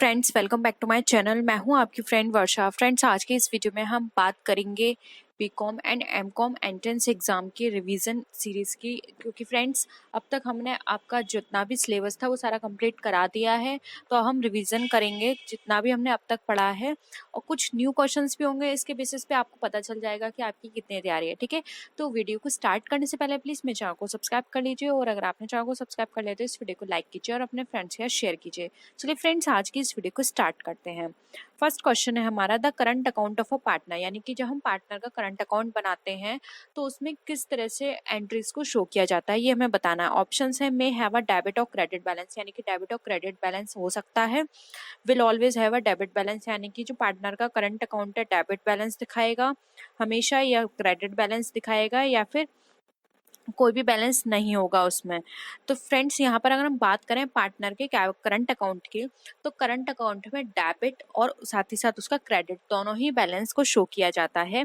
Friends, welcome back to my channel. मैं हूं आपकी फ्रेंड वर्षा। फ्रेंड्स, आज के इस वीडियो में हम बात करेंगे B Com and M Com entrance exam की रिवीजन सीरीज़ की, क्योंकि फ्रेंड्स अब तक हमने आपका जितना भी सिलेबस था वो सारा कंप्लीट करा दिया है। तो हम रिवीजन करेंगे जितना भी हमने अब तक पढ़ा है, और कुछ न्यू क्वेश्चंस भी होंगे। इसके बेसिस पे आपको पता चल जाएगा कि आपकी कितनी तैयारी है। ठीक है, तो वीडियो को स्टार्ट करने से पहले प्लीज़ मेरे चैनल को सब्सक्राइब कर लीजिए, और अगर आपने चैनल को सब्सक्राइब कर लिया तो इस वीडियो को लाइक कीजिए और अपने फ्रेंड्स के साथ शेयर कीजिए। चलिए फ्रेंड्स, आज की इस वीडियो को स्टार्ट करते हैं। फर्स्ट क्वेश्चन है हमारा, the current account of a partner, यानी कि जब हम पार्टनर का करंट अकाउंट बनाते हैं तो उसमें किस तरह से एंट्रीज को शो किया जाता है, ये हमें बताना है। ऑप्शंस है, मे हैव अ डेबिट और क्रेडिट बैलेंस, यानी कि डेबिट और क्रेडिट बैलेंस हो सकता है। Will always have a debit balance, यानी कि जो पार्टनर का करंट अकाउंट है डेबिट बैलेंस दिखाएगा हमेशा, या क्रेडिट बैलेंस दिखाएगा, या फिर कोई भी बैलेंस नहीं होगा उसमें। तो फ्रेंड्स, यहाँ पर अगर हम बात करें पार्टनर के करंट अकाउंट की, तो करंट अकाउंट में डेबिट और साथ ही साथ उसका क्रेडिट दोनों ही बैलेंस को शो किया जाता है।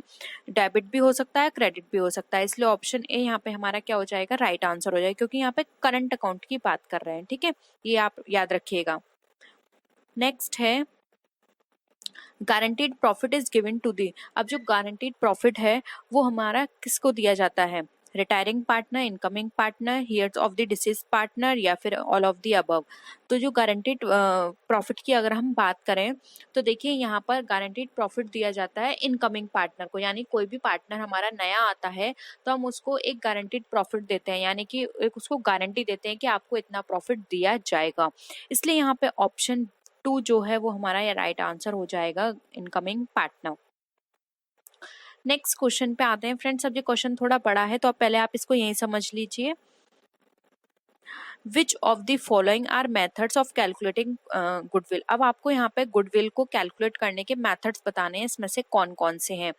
डेबिट भी हो सकता है, क्रेडिट भी हो सकता है, इसलिए ऑप्शन ए यहाँ पे हमारा क्या हो जाएगा, राइट आंसर हो जाएगा, क्योंकि यहाँ पे करंट अकाउंट की बात कर रहे हैं। ठीक है, ये आप याद रखिएगा। नेक्स्ट है, guaranteed profit is given to the. अब जो गारंटीड प्रॉफिट है वो हमारा किसको दिया जाता है, retiring partner, incoming partner, heirs of the deceased partner, या फिर ऑल ऑफ द अबव। तो जो गारंटीड प्रॉफिट की अगर हम बात करें तो देखिए यहाँ पर गारंटीड प्रॉफिट दिया जाता है इनकमिंग पार्टनर को, यानी कोई भी पार्टनर हमारा नया आता है तो हम उसको एक गारंटीड प्रॉफिट देते हैं, यानी कि एक उसको गारंटी देते हैं कि आपको इतना प्रॉफिट दिया जाएगा। इसलिए यहाँ पे ऑप्शन 2 जो है वो हमारा ये राइट आंसर हो जाएगा, इनकमिंग पार्टनर। नेक्स्ट क्वेश्चन पे आते हैं फ्रेंड्स। अब ये क्वेश्चन थोड़ा बड़ा है तो अब पहले आप इसको यहीं समझ लीजिए। Which of the following are methods of calculating goodwill. अब आपको यहाँ पे गुडविल को कैलकुलेट करने के मेथड्स बताने हैं, इसमें से कौन कौन से हैं।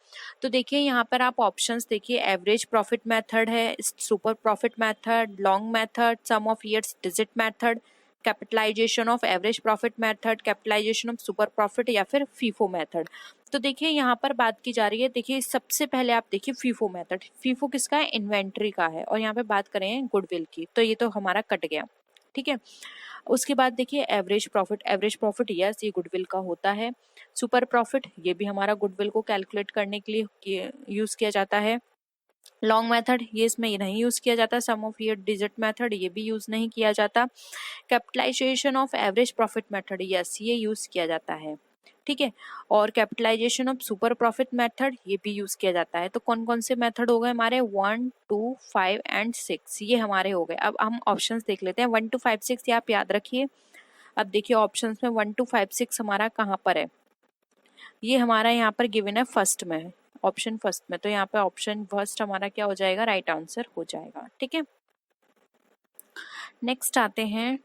तो देखिए यहाँ पर आप ऑप्शंस देखिए, एवरेज प्रॉफिट मेथड है, super profit method, long method, sum of years digit method, capitalisation of average profit method, capitalisation of super profit, या फिर फीफो मेथड। तो देखिए यहाँ पर बात की जा रही है, देखिए सबसे पहले आप देखिए फीफो मेथड। फीफो किसका है, इन्वेंट्री का है, और यहाँ पे बात करें गुडविल की, तो ये तो हमारा कट गया। ठीक है, उसके बाद देखिए average profit. Average profit yes, ये गुडविल का होता है। सुपर प्रॉफिट, ये भी हमारा गुडविल को कैलकुलेट करने के लिए यूज किया जाता है। लॉन्ग मेथड, ये इसमें नहीं यूज किया जाता। Sum of year digit method, ये भी यूज नहीं किया जाता। Capitalisation of average profit method, yes ये यूज किया जाता है। ठीक है, और capitalisation of super profit method, ये भी यूज किया जाता है। तो कौन कौन से मेथड हो गए हमारे, 1, 2, 5 एंड 6, ये हमारे हो गए। अब हम ऑप्शंस देख लेते हैं। 1 to 5, 6 ये आप याद रखिए। अब देखिए ऑप्शंस में 1 to 5, 6 हमारा कहाँ पर है, ये हमारा यहाँ पर गिवन है फर्स्ट में, ऑप्शन फर्स्ट में। तो यहाँ पे ऑप्शन फर्स्ट हमारा क्या हो जाएगा, राइट आंसर हो जाएगा। ठीक है, नेक्स्ट आते हैं,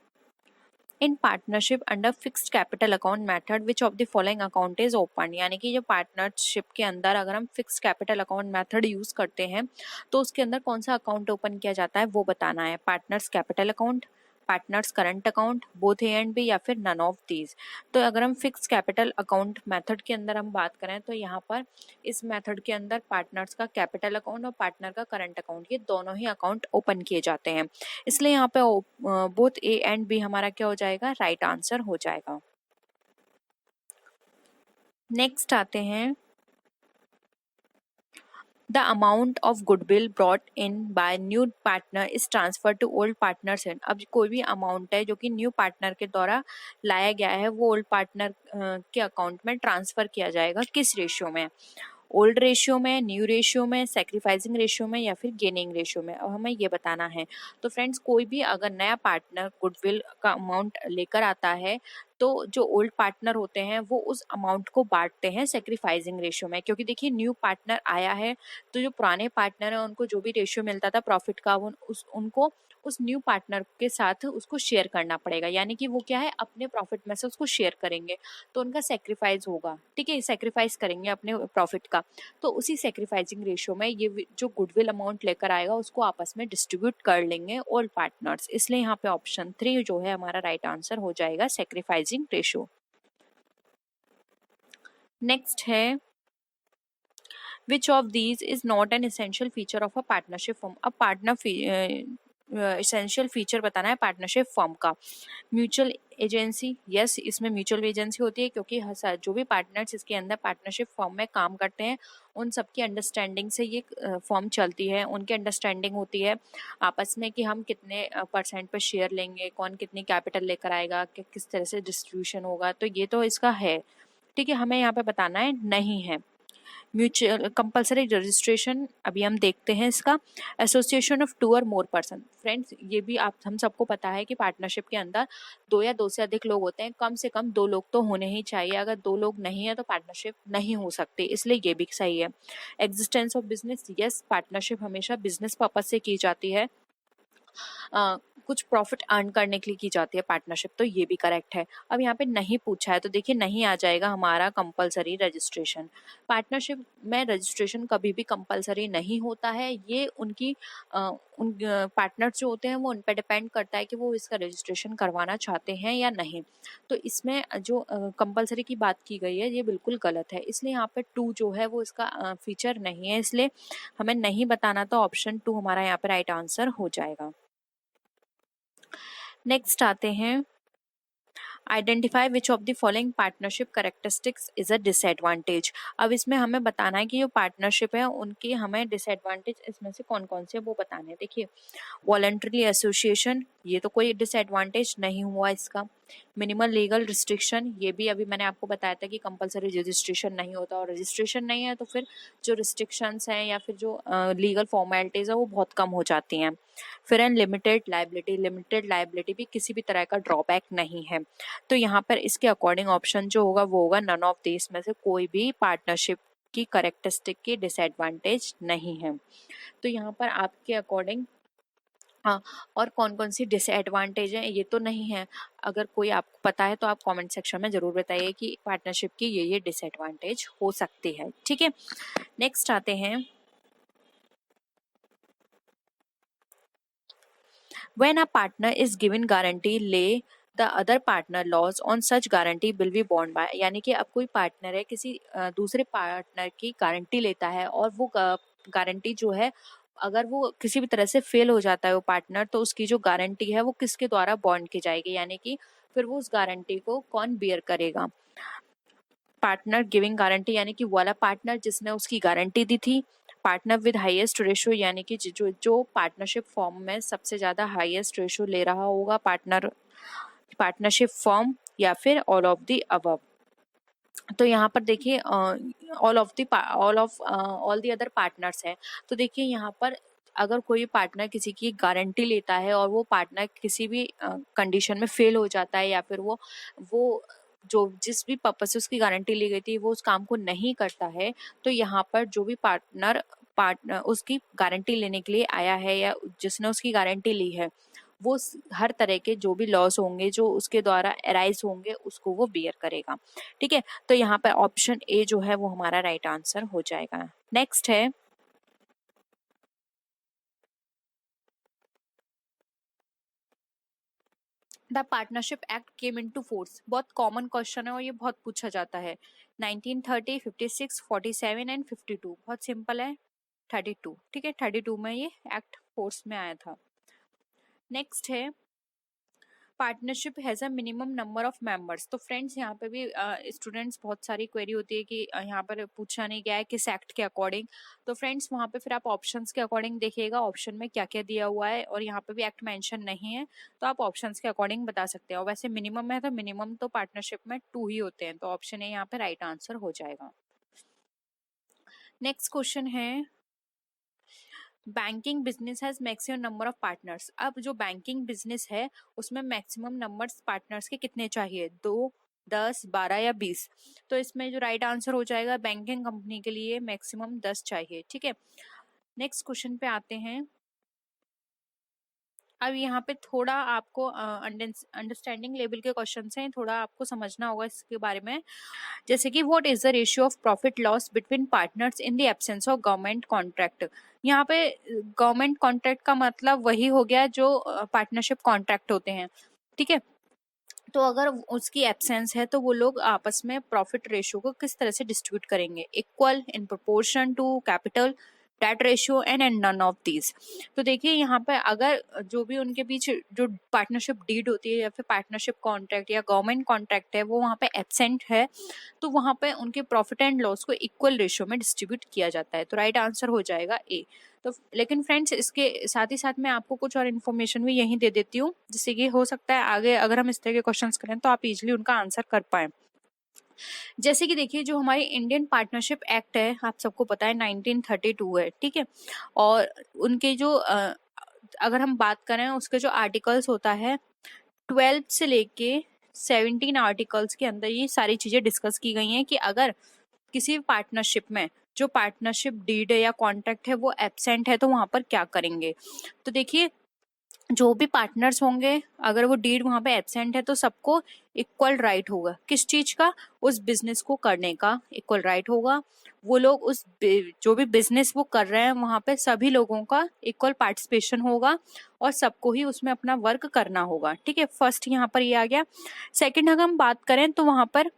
in partnership under fixed capital account method which of the following account is open. यानी कि जो पार्टनरशिप के अंदर अगर हम fixed capital account method use करते हैं तो उसके अंदर कौन सा अकाउंट ओपन किया जाता है वो बताना है। Partners capital account, partners current account, both A and B, या फिर नन ऑफ दीज। तो अगर हम फिक्स कैपिटल अकाउंट मेथड के अंदर हम बात करें तो यहाँ पर इस मेथड के अंदर पार्टनर्स का कैपिटल अकाउंट और पार्टनर का करंट अकाउंट, ये दोनों ही अकाउंट ओपन किए जाते हैं। इसलिए यहाँ पे बोथ ए एंड बी हमारा क्या हो जाएगा, राइट आंसर हो जाएगा। नेक्स्ट आते हैं, the amount of goodwill brought in by new partner is transfer to old partners. अब कोई भी अमाउंट है जो कि न्यू पार्टनर के द्वारा लाया गया है वो ओल्ड पार्टनर के अकाउंट में ट्रांसफर किया जाएगा, किस रेशियो में, ओल्ड रेशियो में, न्यू रेशियो में, सेक्रीफाइसिंग रेशियो में, या फिर गेनिंग रेशियो में। अब हमें ये बताना है। तो फ्रेंड्स, कोई भी अगर नया पार्टनर गुडविल का अमाउंट लेकर आता है तो जो ओल्ड पार्टनर होते हैं वो उस अमाउंट को बांटते हैं सेक्रीफाइसिंग रेशियो में, क्योंकि देखिए न्यू पार्टनर आया है तो जो पुराने पार्टनर है उनको जो भी रेशियो मिलता था प्रॉफिट का वो उनको उस न्यू पार्टनर के साथ उसको शेयर करना पड़ेगा, यानी कि वो क्या है, अपने प्रॉफिट में से उसको शेयर करेंगे, तो उनका सेक्रीफाइस होगा। ठीक है, सेक्रीफाइस करेंगे अपने प्रॉफिट का। तो उसी सेक्रीफाइसिंग रेशियो में ये जो गुडविल अमाउंट लेकर आएगा उसको आपस में डिस्ट्रीब्यूट कर लेंगे ऑल पार्टनर्स। इसलिए यहाँ पे ऑप्शन 3 जो है हमारा राइट आंसर हो जाएगा, सेक्रीफाइसिंग रेशियो। नेक्स्ट है, which of these is not an essential feature of a partnership form. अब पार्टनर एसेंशियल फीचर बताना है पार्टनरशिप फॉर्म का। म्यूचुअल एजेंसी, यस इसमें म्यूचुअल एजेंसी होती है क्योंकि जो भी पार्टनर्स इसके अंदर पार्टनरशिप फॉर्म में काम करते हैं उन सबकी अंडरस्टैंडिंग से ये फॉर्म चलती है, उनकी अंडरस्टैंडिंग होती है आपस में कि हम कितने परसेंट पर शेयर लेंगे, कौन कितनी कैपिटल लेकर आएगा, कि किस तरह से डिस्ट्रीब्यूशन होगा, तो ये तो इसका है। ठीक है, हमें यहाँ पे बताना है नहीं है। म्यूचुअल कंपलसरी रजिस्ट्रेशन अभी हम देखते हैं इसका। एसोसिएशन ऑफ 2 और मोर पर्सन, फ्रेंड्स ये भी आप हम सबको पता है कि पार्टनरशिप के अंदर 2 या 2 से अधिक लोग होते हैं, कम से कम 2 लोग तो होने ही चाहिए, अगर 2 लोग नहीं है तो पार्टनरशिप नहीं हो सकती, इसलिए ये भी सही है। Existence of business, yes partnership हमेशा बिजनेस पर्पज से की जाती है, कुछ प्रॉफिट अर्न करने के लिए की जाती है पार्टनरशिप, तो ये भी करेक्ट है। अब यहाँ पे नहीं पूछा है तो देखिए नहीं आ जाएगा हमारा कंपलसरी रजिस्ट्रेशन। पार्टनरशिप में रजिस्ट्रेशन कभी भी कंपलसरी नहीं होता है, ये उनकी उन पार्टनर्स जो होते हैं वो उन पर डिपेंड करता है कि वो इसका रजिस्ट्रेशन करवाना चाहते हैं या नहीं। तो इसमें जो कंपलसरी की बात की गई है ये बिल्कुल गलत है, इसलिए यहाँ पे 2 जो है वो इसका फीचर नहीं है, इसलिए हमें नहीं बताना, तो ऑप्शन 2 हमारा यहाँ पे राइट आंसर हो जाएगा। नेक्स्ट आते हैं, identify which of the following partnership characteristics is a disadvantage. अब इसमें हमें बताना है कि जो पार्टनरशिप है उनकी हमें डिसएडवांटेज इसमें से कौन कौन से वो बताने हैं। देखिए वॉलंटरी एसोसिएशन, ये तो कोई डिसएडवांटेज नहीं हुआ इसका। मिनिमल लीगल रिस्ट्रिक्शन, ये भी अभी मैंने आपको बताया था कि कंपलसरी रजिस्ट्रेशन नहीं होता, और रजिस्ट्रेशन नहीं है तो फिर जो रिस्ट्रिक्शंस हैं या फिर जो लीगल फॉर्मेलिटीज है वो बहुत कम हो जाती हैं। फिर and limited liability, limited liability भी किसी भी तरह का ड्रॉबैक नहीं है, तो यहाँ पर इसके अकॉर्डिंग ऑप्शन जो होगा वो होगा नन ऑफ दिस में से कोई भी पार्टनरशिप की करेक्टरिस्टिक की डिसएडवांटेज नहीं है। तो यहाँ पर आपके अकॉर्डिंग हाँ, और कौन कौन सी डिसएडवांटेज है ये तो नहीं है, अगर कोई आपको पता है तो आप कमेंट सेक्शन में जरूर बताइए कि पार्टनरशिप की ये डिसएडवांटेज हो सकती है। ठीक है, नेक्स्ट आते हैं, when a partner is given guarantee lay the other partner laws on such guarantee will be borne by, यानी कि अब कोई पार्टनर है किसी दूसरे पार्टनर की गारंटी लेता है और वो गारंटी जो है अगर वो किसी भी तरह से फेल हो जाता है वो पार्टनर, तो उसकी जो गारंटी है वो किसके द्वारा बॉन्ड की जाएगी, यानी कि फिर वो उस गारंटी को कौन बियर करेगा। पार्टनर गिविंग गारंटी यानी कि वाला पार्टनर जिसने उसकी गारंटी दी थी। पार्टनर विद हाईएस्ट रेशो यानी कि जो पार्टनरशिप फॉर्म में सबसे ज्यादा हाईएस्ट रेशो ले रहा होगा पार्टनरशिप फॉर्म, या फिर ऑल ऑफ द अबव। तो यहाँ पर देखिए ऑल द अदर पार्टनर्स है, तो देखिए यहाँ पर अगर कोई पार्टनर किसी की गारंटी लेता है और वो पार्टनर किसी भी कंडीशन में फेल हो जाता है या फिर वो जो जिस भी पर्पज से उसकी गारंटी ली गई थी वो उस काम को नहीं करता है, तो यहाँ पर जो भी पार्टनर उसकी गारंटी लेने के लिए आया है या जिसने उसकी गारंटी ली है वो हर तरह के जो भी लॉस होंगे जो उसके द्वारा अराइज होंगे उसको वो बियर करेगा। ठीक है, तो यहाँ पर ऑप्शन ए जो है वो हमारा राइट आंसर हो जाएगा। नेक्स्ट है, the partnership act came into force, बहुत कॉमन क्वेश्चन है और ये बहुत पूछा जाता है। 1930, 56, 47 एंड 52, बहुत सिंपल है 32। ठीक है, 32 में ये एक्ट फोर्स में आया था। नेक्स्ट है, partnership has a minimum number of members. तो फ्रेंड्स यहाँ पे भी स्टूडेंट्स बहुत सारी क्वेरी होती है कि यहाँ पर पूछा नहीं गया है किस एक्ट के अकॉर्डिंग, तो फ्रेंड्स वहाँ पे फिर आप ऑप्शंस के अकॉर्डिंग देखिएगा ऑप्शन में क्या क्या दिया हुआ है, और यहाँ पे भी एक्ट मेंशन नहीं है तो आप ऑप्शंस के अकॉर्डिंग बता सकते हैं। और वैसे मिनिमम है तो मिनिमम तो पार्टनरशिप में 2 ही होते हैं, तो ऑप्शन ए यहाँ पे राइट आंसर हो जाएगा। नेक्स्ट क्वेश्चन है, banking business has maximum number of partners. अब जो बैंकिंग बिजनेस है उसमें मैक्सिमम नंबर्स पार्टनर्स के कितने चाहिए, 2, 10, 12 या 20। तो इसमें जो राइट आंसर हो जाएगा बैंकिंग कंपनी के लिए मैक्सिमम 10 चाहिए। ठीक है, नेक्स्ट क्वेश्चन पे आते हैं। अब यहाँ पे थोड़ा आपको अंडरस्टैंडिंग लेवल के क्वेश्चन हैं, थोड़ा आपको समझना होगा इसके बारे में। जैसे कि what is the ratio of profit loss between partners in the absence of government contract. यहाँ पे गवर्नमेंट कॉन्ट्रैक्ट का मतलब वही हो गया जो पार्टनरशिप कॉन्ट्रैक्ट होते हैं। ठीक है, तो अगर उसकी एब्सेंस है तो वो लोग आपस में प्रॉफिट रेशियो को किस तरह से डिस्ट्रीब्यूट करेंगे, equal, in proportion to capital, that ratio and none of these. तो देखिए यहाँ पे अगर जो भी उनके बीच जो पार्टनरशिप डीड होती है या फिर पार्टनरशिप कॉन्ट्रैक्ट या गवर्नमेंट कॉन्ट्रैक्ट है वो वहाँ पे एब्सेंट है, तो वहाँ पे उनके प्रॉफिट एंड लॉस को इक्वल रेशियो में डिस्ट्रीब्यूट किया जाता है। तो राइट आंसर हो जाएगा ए। तो लेकिन फ्रेंड्स इसके साथ ही साथ मैं आपको कुछ और इन्फॉर्मेशन भी यहीं दे देती हूँ, जिससे कि हो सकता है आगे अगर हम इस तरह के क्वेश्चंस करें तो आप इजीली उनका आंसर कर पाए। जैसे कि देखिए जो हमारी इंडियन पार्टनरशिप एक्ट है, आप सबको पता है 1932 है, ठीक है। और उनके जो अगर हम बात करें उसके जो आर्टिकल्स होता है 12 से लेके 17 आर्टिकल्स के अंदर ये सारी चीजें डिस्कस की गई हैं कि अगर किसी पार्टनरशिप में जो पार्टनरशिप डीड है या कॉन्ट्रैक्ट है वो एब्सेंट है तो वहां पर क्या करेंगे। तो देखिए जो भी पार्टनर्स होंगे अगर वो डीड वहां पे एब्सेंट है तो सबको इक्वल राइट होगा। किस चीज का? उस बिजनेस को करने का इक्वल राइट होगा। वो लोग जो भी बिजनेस वो कर रहे हैं वहां पे सभी लोगों का इक्वल पार्टिसिपेशन होगा और सबको ही उसमें अपना वर्क करना होगा, ठीक है। फर्स्ट यहाँ पर ये आ गया। सेकंड अगर हम बात करें तो वहां पर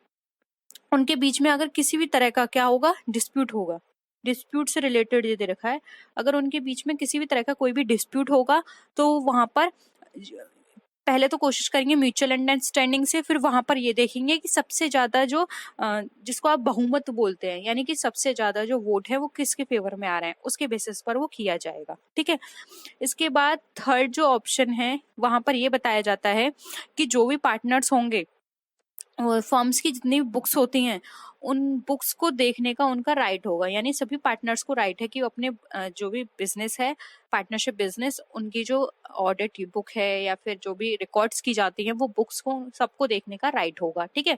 उनके बीच में अगर किसी भी तरह का क्या होगा, डिस्प्यूट होगा। डिस्प्यूट से रिलेटेड ये दे रखा है, अगर उनके बीच में किसी भी तरह का कोई भी डिस्प्यूट होगा तो वहां पर पहले तो कोशिश करेंगे म्यूचुअल अंडरस्टैंडिंग से, फिर वहां पर ये देखेंगे कि सबसे ज्यादा जो जिसको आप बहुमत बोलते हैं, यानी कि सबसे ज्यादा जो वोट है वो किसके फेवर में आ रहे हैं, उसके बेसिस पर वो किया जाएगा, ठीक है। इसके बाद थर्ड जो ऑप्शन है वहां पर ये बताया जाता है कि जो भी पार्टनर्स होंगे फर्म्स की जितनी भी बुक्स होती हैं उन बुक्स को देखने का उनका राइट होगा। यानी सभी पार्टनर्स को राइट है कि वो अपने जो भी बिजनेस है पार्टनरशिप बिजनेस उनकी जो ऑडिट बुक है या फिर जो भी रिकॉर्ड्स की जाती हैं वो बुक्स को सबको देखने का राइट होगा, ठीक है।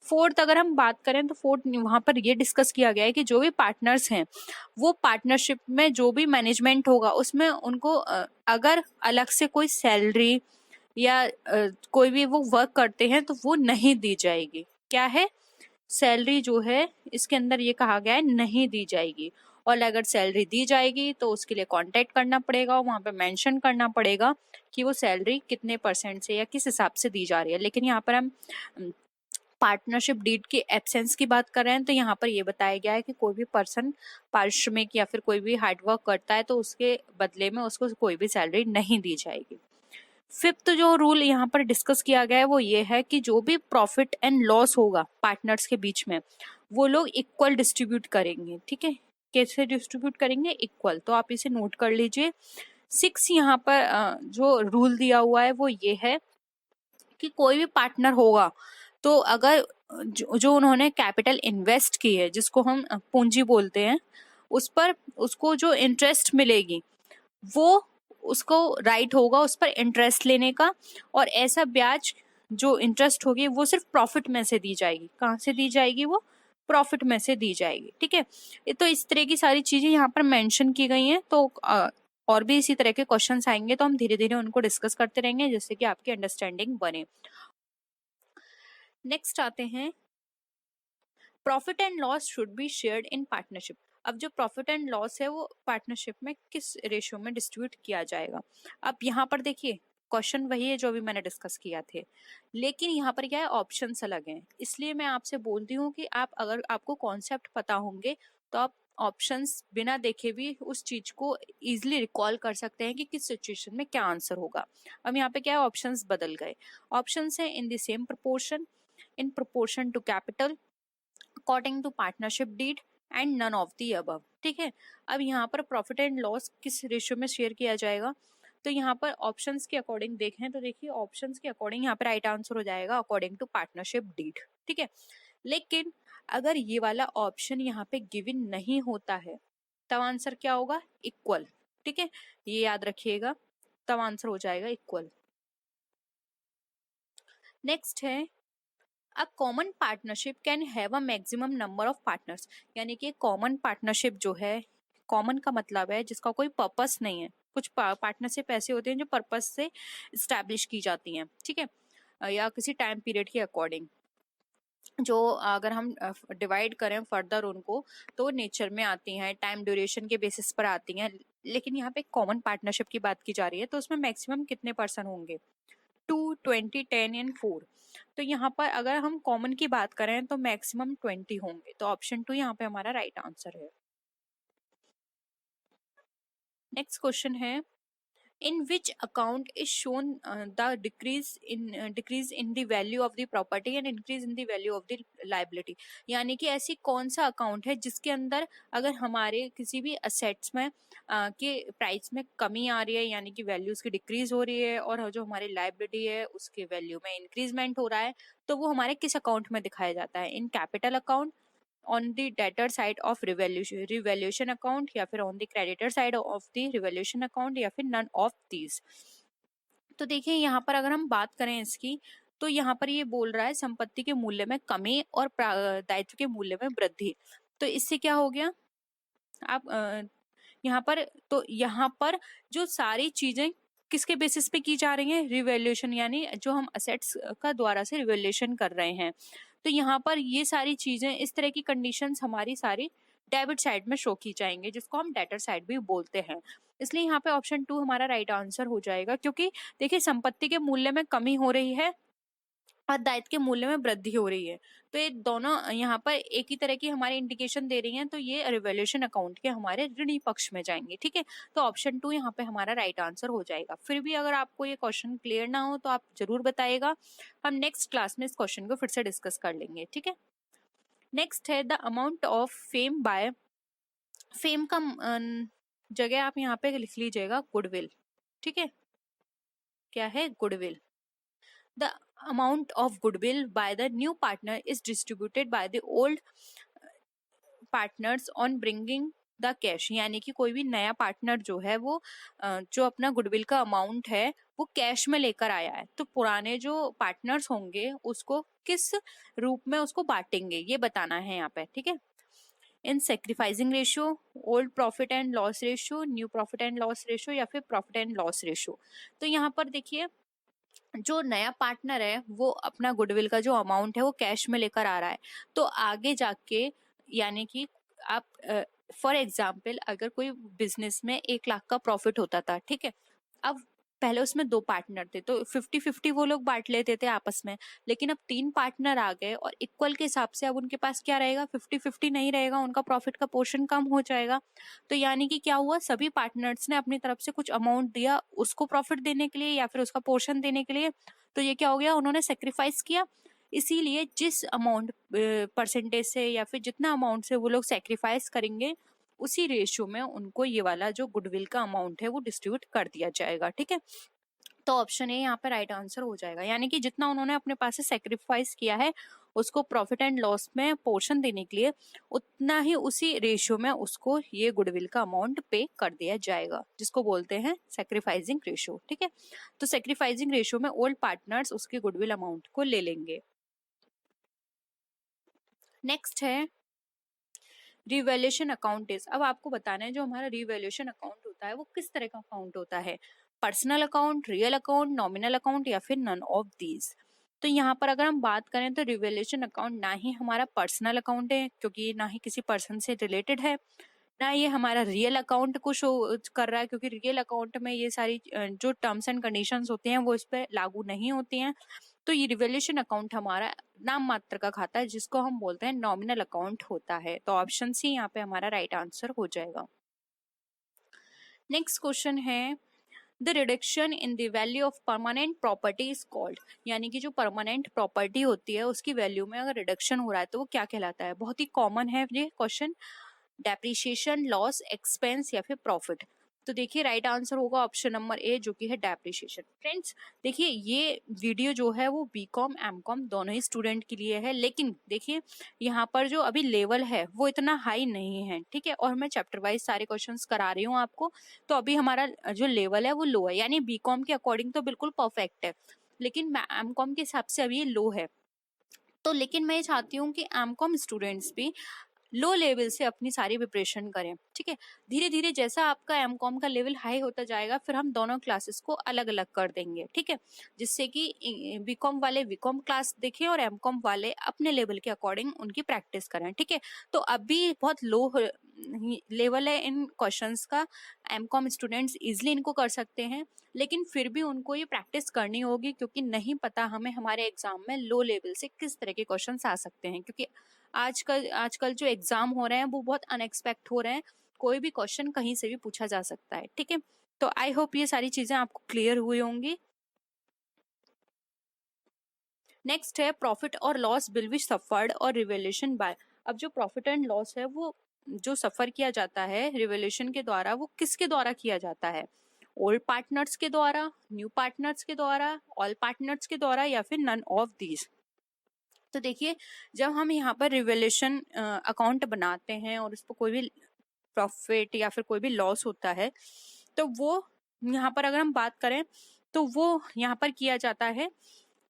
फोर्थ अगर हम बात करें तो फोर्थ वहां पर ये डिस्कस किया गया है कि जो भी पार्टनर्स हैं वो पार्टनरशिप में जो भी मैनेजमेंट होगा उसमें उनको अगर अलग से कोई सैलरी या कोई भी वो वर्क करते हैं तो वो नहीं दी जाएगी। क्या है? सैलरी जो है इसके अंदर ये कहा गया है नहीं दी जाएगी। और अगर सैलरी दी जाएगी तो उसके लिए कांटेक्ट करना पड़ेगा और वहां पे मेंशन करना पड़ेगा कि वो सैलरी कितने परसेंट से या किस हिसाब से दी जा रही है। लेकिन यहाँ पर हम पार्टनरशिप डीड के एब्सेंस की बात कर रहे हैं तो यहाँ पर ये बताया गया है कि कोई भी पर्सन पारिश्रमिक या फिर कोई भी हार्डवर्क करता है तो उसके बदले में उसको कोई भी सैलरी नहीं दी जाएगी। फिफ्थ जो रूल यहाँ पर डिस्कस किया गया है वो ये है कि जो भी प्रॉफिट एंड लॉस होगा पार्टनर्स के बीच में वो लोग इक्वल डिस्ट्रीब्यूट करेंगे, ठीक है। कैसे डिस्ट्रीब्यूट करेंगे? इक्वल। तो आप इसे नोट कर लीजिए। सिक्स यहाँ पर जो रूल दिया हुआ है वो ये है कि कोई भी पार्टनर होगा तो अगर जो उन्होंने कैपिटल इन्वेस्ट की है जिसको हम पूंजी बोलते हैं उस पर उसको जो इंटरेस्ट मिलेगी वो उसको राइट होगा उस पर इंटरेस्ट लेने का। और ऐसा ब्याज जो इंटरेस्ट होगी वो सिर्फ प्रॉफिट में से दी जाएगी। कहाँ से दी जाएगी? वो प्रॉफिट में से दी जाएगी, ठीक है। तो इस तरह की सारी चीजें यहाँ पर मेंशन की गई हैं। तो और भी इसी तरह के क्वेश्चंस आएंगे तो हम धीरे धीरे उनको डिस्कस करते रहेंगे जिससे कि आपकी अंडरस्टैंडिंग बने। नेक्स्ट आते हैं, profit and loss should be shared in partnership. अब जो प्रॉफिट एंड लॉस है वो पार्टनरशिप में किस रेशियो में डिस्ट्रीब्यूट किया जाएगा। अब यहाँ पर देखिए क्वेश्चन वही है जो अभी मैंने डिस्कस किया थे, लेकिन यहाँ पर क्या है ऑप्शंस अलग हैं। इसलिए मैं आपसे बोलती हूँ कि आप अगर आपको कॉन्सेप्ट पता होंगे तो आप ऑप्शंस बिना देखे भी उस चीज को इजिली रिकॉल कर सकते हैं कि किस सिचुएशन में क्या आंसर होगा। अब यहाँ पे क्या है ऑप्शंस बदल गए। ऑप्शंस है in the same proportion, in proportion to capital, according to partnership deed and none of the above, ठीक है। अब यहाँ पर प्रॉफिट एंड लॉस किस रेशियो में शेयर किया जाएगा। तो यहाँ पर ऑप्शंस के अकॉर्डिंग देखें तो देखिए ऑप्शंस के अकॉर्डिंग यहाँ पर राइट आंसर हो जाएगा अकॉर्डिंग टू पार्टनरशिप डीड, ठीक है। लेकिन अगर ये वाला ऑप्शन यहाँ पे गिवन नहीं होता है तब आंसर क्या होगा? इक्वल, ठीक है। ये याद रखिएगा, तब आंसर हो जाएगा इक्वल। नेक्स्ट है a common partnership can have a maximum number of partners. यानी कि कॉमन पार्टनरशिप जो है, कॉमन का मतलब है जिसका कोई पर्पस नहीं है। कुछ पार्टनरशिप ऐसे होते हैं जो पर्पस से स्टैब्लिश की जाती हैं, ठीक है, या किसी टाइम पीरियड के अकॉर्डिंग। जो अगर हम डिवाइड करें फर्दर उनको तो नेचर में आती हैं, टाइम ड्यूरेशन के बेसिस पर आती हैं। लेकिन यहाँ पे कॉमन पार्टनरशिप की बात की जा रही है तो उसमें मैक्सिमम कितने पर्सन होंगे? 2, 20, 10 एंड 4। तो यहाँ पर अगर हम कॉमन की बात करें तो मैक्सिमम 20 होंगे। तो ऑप्शन 2 यहाँ पे हमारा राइट आंसर है। नेक्स्ट क्वेश्चन है, in which account is shown the decrease in the value of the property and increase in the value of the liability। यानी कि ऐसी कौन सा अकाउंट है जिसके अंदर अगर हमारे किसी भी असेट्स में के प्राइस में कमी आ रही है, यानी कि वैल्यू उसकी डिक्रीज हो रही है, और जो हमारी लाइबिलिटी है उसके वैल्यू में इंक्रीजमेंट हो रहा है, तो वो हमारे किस अकाउंट में दिखाया जाता है? In capital account, on the debtor side of revaluation account, या फिर on the creditor side of the revaluation account, या फिर नन ऑफ दीज। तो देखिए यहाँ पर अगर हम बात करें इसकी, तो यहाँ पर ये बोल रहा है संपत्ति के मूल्य में कमी और दायित्व के मूल्य में वृद्धि। तो इससे क्या हो गया, आप यहाँ पर, तो यहाँ पर जो सारी चीजें किसके बेसिस पे की जा रही हैं? रिवैल्यूएशन, यानी जो हम असेट्स का द्वारा से रिवैल्यूएशन कर रहे हैं। तो यहाँ पर ये सारी चीजें, इस तरह की कंडीशंस हमारी सारी डेबिट साइड में शो की जाएंगे, जिसको हम डेटर साइड भी बोलते हैं। इसलिए यहाँ पे ऑप्शन 2 हमारा राइट आंसर हो जाएगा, क्योंकि देखिए संपत्ति के मूल्य में कमी हो रही है और दायित्व के मूल्य में वृद्धि हो रही है, तो ये दोनों यहाँ पर एक ही तरह की हमारे इंडिकेशन दे रही हैं, तो ये रिवैल्यूएशन अकाउंट के हमारे ऋणी पक्ष में जाएंगे। ठीक है, तो ऑप्शन 2 यहाँ पे हमारा राइट आंसर हो जाएगा। फिर भी अगर आपको ये क्वेश्चन क्लियर ना हो तो आप जरूर बताइएगा, हम नेक्स्ट क्लास में इस क्वेश्चन को फिर से डिस्कस कर लेंगे। ठीक है, नेक्स्ट है the amount of fame by, fame का जगह आप यहाँ पे लिख लीजिएगा गुडविल। ठीक है, क्या है? Goodwill. The amount of goodwill by the new partner is distributed by the old partners on bringing the cash. यानी कि कोई भी नया पार्टनर जो है वो जो अपना गुडविल का अमाउंट है वो कैश में लेकर आया है, तो पुराने जो पार्टनर्स होंगे उसको किस रूप में उसको बांटेंगे ये बताना है यहाँ पे। ठीक है, in sacrificing ratio, old profit and loss ratio, new profit and loss ratio, या फिर प्रॉफिट एंड लॉस रेशियो। तो यहाँ पर देखिए जो नया पार्टनर है वो अपना गुडविल का जो अमाउंट है वो कैश में लेकर आ रहा है, तो आगे जाके यानी कि आप फॉर एग्जाम्पल अगर कोई बिजनेस में 1 लाख का प्रॉफिट होता था, ठीक है, अब पहले उसमें 2 पार्टनर थे तो 50-50 वो लोग बांट लेते थे आपस में, लेकिन अब 3 पार्टनर आ गए और इक्वल के हिसाब से अब उनके पास क्या रहेगा? 50-50 नहीं रहेगा, उनका प्रॉफिट का पोर्शन कम हो जाएगा। तो यानी कि क्या हुआ, सभी पार्टनर्स ने अपनी तरफ से कुछ अमाउंट दिया उसको प्रॉफिट देने के लिए या फिर उसका पोर्शन देने के लिए, तो ये क्या हो गया, उन्होंने सेक्रीफाइस किया। इसीलिए जिस अमाउंट परसेंटेज से या फिर जितना अमाउंट से वो लोग सेक्रीफाइस करेंगे उसी रेशियो में उनको ये वाला जो गुडविल का अमाउंट है वो डिस्ट्रीब्यूट कर दिया जाएगा। ठीक है, तो ऑप्शन ए यहाँ पे राइट आंसर हो जाएगा, यानी कि जितना उन्होंने अपने पास से सेक्रीफाइस किया है उसको प्रॉफिट एंड लॉस में पोर्शन देने के लिए उतना ही उसी रेशियो में उसको ये गुडविल का अमाउंट पे कर दिया जाएगा, जिसको बोलते हैं सेक्रीफाइसिंग रेशियो। ठीक है, तो सेक्रीफाइसिंग रेशियो में ओल्ड पार्टनर्स उसके गुडविल अमाउंट को ले लेंगे। नेक्स्ट है रिवैल्यूएशन अकाउंट इज। अब आपको बताना है जो हमारा रिवैल्यूएशन अकाउंट होता है वो किस तरह का अकाउंट होता है, personal account, real account, nominal account, या फिर नन ऑफ दीज। तो यहाँ पर अगर हम बात करें तो रिवैल्यूएशन अकाउंट ना ही हमारा पर्सनल अकाउंट है क्योंकि ये ना ही किसी पर्सन से रिलेटेड है, ना ये हमारा रियल अकाउंट को शो कर रहा है क्योंकि रियल अकाउंट में ये सारी जो टर्म्स एंड कंडीशंस होते हैं वो इस पर लागू नहीं होती हैं। तो ये रिवैल्यूएशन अकाउंट हमारा नाम मात्र का खाता है जिसको हम बोलते हैं नॉमिनल अकाउंट होता है। तो ऑप्शन सी यहाँ पे हमारा राइट आंसर हो जाएगा। नेक्स्ट क्वेश्चन है the reduction in the value of permanent property is called. यानी कि जो परमानेंट प्रॉपर्टी होती है उसकी वैल्यू में अगर रिडक्शन हो रहा है तो वो क्या कहलाता है? बहुत ही कॉमन है ये क्वेश्चन, डेप्रिसिएशन, लॉस, एक्सपेंस, या फिर प्रॉफिट। तो देखिए राइट आंसर होगा ऑप्शन नंबर ए जो कि है डेप्रिसिएशन। फ्रेंड्स देखिए ये वीडियो जो है वो बीकॉम एमकॉम दोनों ही स्टूडेंट के लिए है, लेकिन देखिए यहाँ पर जो अभी लेवल है वो इतना हाई नहीं है, ठीक है, और मैं चैप्टर वाइज सारे क्वेश्चंस करा रही हूँ आपको, तो अभी हमारा जो लेवल है वो लो है, यानी बीकॉम के अकॉर्डिंग तो बिल्कुल परफेक्ट है, लेकिन एमकॉम के हिसाब से अभी ये लो है। तो लेकिन मैं ये चाहती हूँ कि एमकॉम स्टूडेंट्स भी लो लेवल से अपनी सारी प्रिपरेशन करें, ठीक है। धीरे धीरे जैसा आपका एमकॉम का लेवल हाई होता जाएगा फिर हम दोनों क्लासेस को अलग अलग कर देंगे, ठीक है, जिससे कि बीकॉम वाले बीकॉम क्लास देखें और एमकॉम वाले अपने लेवल के अकॉर्डिंग उनकी प्रैक्टिस करें, ठीक है। तो अभी बहुत लो लेवल है इन क्वेश्चंस का, एमकॉम स्टूडेंट्स इजिली इनको कर सकते हैं, लेकिन फिर भी उनको ये प्रैक्टिस करनी होगी क्योंकि नहीं पता हमें हमारे एग्जाम में लो लेवल से किस तरह के क्वेश्चंस आ सकते हैं, क्योंकि आजकल जो एग्जाम हो रहे हैं वो बहुत अनएक्सपेक्ट हो रहे हैं, कोई भी क्वेश्चन कहीं से भी पूछा जा सकता है, ठीक है। तो आई होप ये सारी चीजें आपको क्लियर हुई होंगी। नेक्स्ट है प्रॉफिट और लॉस बिल विच सफर्ड और रिवेलेशन बाय। अब जो प्रॉफिट एंड लॉस है वो जो सफर किया जाता है रिवेलेशन के द्वारा, वो किसके द्वारा किया जाता है? ओल्ड पार्टनर्स के द्वारा, न्यू पार्टनर्स के द्वारा, ऑल पार्टनर्स के द्वारा, या फिर नन ऑफ दीज। तो देखिए, जब हम यहाँ पर रिवेलेशन अकाउंट बनाते हैं और उस पर कोई भी प्रॉफिट या फिर कोई भी लॉस होता है, तो वो यहाँ पर अगर हम बात करें तो वो यहाँ पर किया जाता है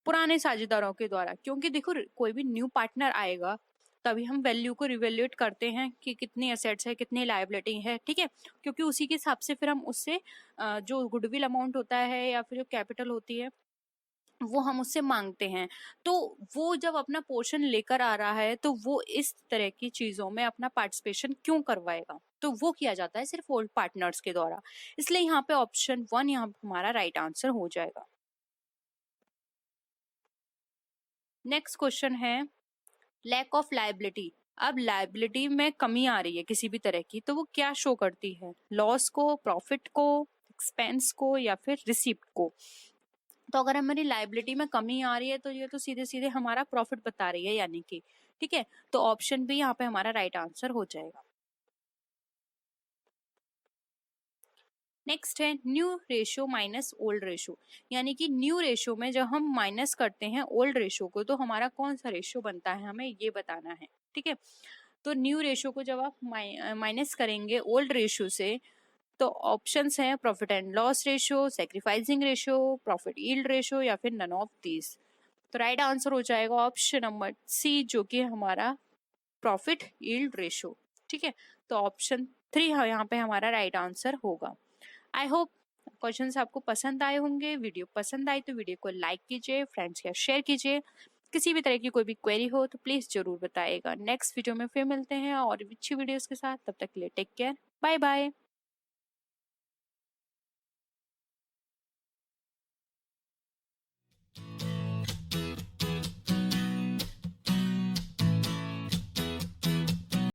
पुराने साझेदारों के द्वारा। क्योंकि देखो, कोई भी न्यू पार्टनर आएगा तभी हम वैल्यू को रिवेल्यूएट करते हैं कि कितनी एसेट्स है, कितनी लायबिलिटी है, ठीक है। क्योंकि उसी के हिसाब से फिर हम उससे जो गुडविल अमाउंट होता है या फिर जो कैपिटल होती है वो हम उससे मांगते हैं। तो वो जब अपना पोर्शन लेकर आ रहा है तो वो इस तरह की चीजों में अपना पार्टिसिपेशन क्यों करवाएगा? तो वो किया जाता है सिर्फ ओल्ड पार्टनर्स के द्वारा। इसलिए यहाँ पे ऑप्शन 1 यहाँ हमारा राइट आंसर हो जाएगा। नेक्स्ट क्वेश्चन है लैक ऑफ लायबिलिटी। अब लायबिलिटी में कमी आ रही है किसी भी तरह की, तो वो क्या शो करती है? लॉस को, प्रॉफिट को, एक्सपेंस को, या फिर रिसिप्ट को? तो अगर हमारी लायबिलिटी में कमी आ रही है तो ये तो सीधे सीधे हमारा प्रॉफिट बता रही है, यानी कि, ठीक है। तो ऑप्शन बी यहाँ पे हमारा राइट आंसर हो जाएगा। नेक्स्ट है new ratio minus old ratio. यानी कि न्यू रेशियो में जब हम माइनस करते हैं ओल्ड रेशियो को तो हमारा कौन सा रेशियो बनता है, हमें ये बताना है, ठीक है। तो न्यू रेशियो को जब आप माइनस करेंगे ओल्ड रेशियो से तो ऑप्शंस हैं profit and loss ratio, sacrificing ratio, profit yield ratio, या फिर नन ऑफ दीज। तो राइट आंसर हो जाएगा ऑप्शन नंबर सी, जो कि हमारा प्रॉफिट यील्ड रेशियो, ठीक है। तो ऑप्शन 3 यहाँ पे हमारा राइट आंसर होगा। आई होप क्वेश्चंस आपको पसंद आए होंगे। वीडियो पसंद आई तो वीडियो को लाइक कीजिए, फ्रेंड्स के साथ शेयर कीजिए। किसी भी तरह की कोई भी क्वेरी हो तो प्लीज जरूर बताइएगा। नेक्स्ट वीडियो में फिर मिलते हैं और अच्छी वीडियोस के साथ। तब तक के लिए टेक केयर, बाय बाय।